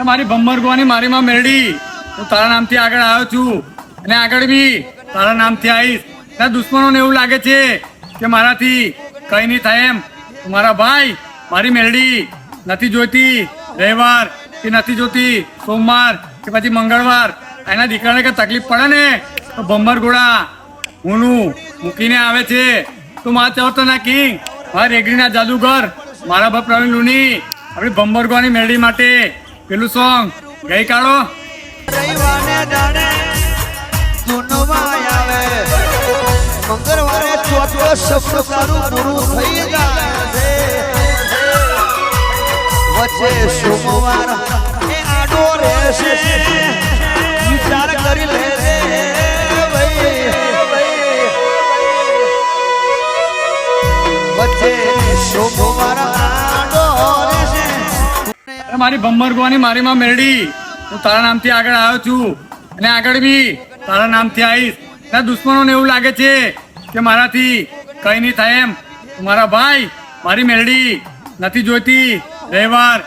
મારી ભમ્બર ગોવાની મારી માં મેરડી, હું તારા નામથી આગળ આવ્યો છું અને આગળ બી તારા નામથી આવીશ. તારા દુશ્મનોને એવું લાગે છે કે મારાથી કઈ નહીં થાય એમ. મારા ભાઈ મારી મેરડી નથી જોઈતી રવિવાર કે નથી જોતી સોમવાર કે પછી મંગળવાર. એના દીકરાને કે તકલીફ પડે ને તો ભમ્બર ઘોડા હુંનું મૂકીને આવે છે. તો મારા ચૌથના કિંગ, મારા રેગડીના જાદુગર, મારા ભાઈ પ્રવીણ લુની આપણી ભમ્બર ગોવાની મેરડી માટે પેલું સોંગ ગઈ કાઢો. મંગળવારે ચોથો શબ્દ તારું પૂરું થઈ જાય વચ્ચે સોમવાર એ આડો રહેશે. વિચાર કરી લેજે વચ્ચે સોમવાર આડો રહેશે. મારી ભમ્બર ગોવાની મારી માં મેરડી, હું તારા નામથી આગળ આવ્યો છું અને આગળ બી તારા નામથી આવીશ. તારા દુશ્મનોને એવું લાગે છે કે મારાથી કઈ નહીં થાય એમ. મારા ભાઈ મારી મેરડી નથી જોઈતી રવિવાર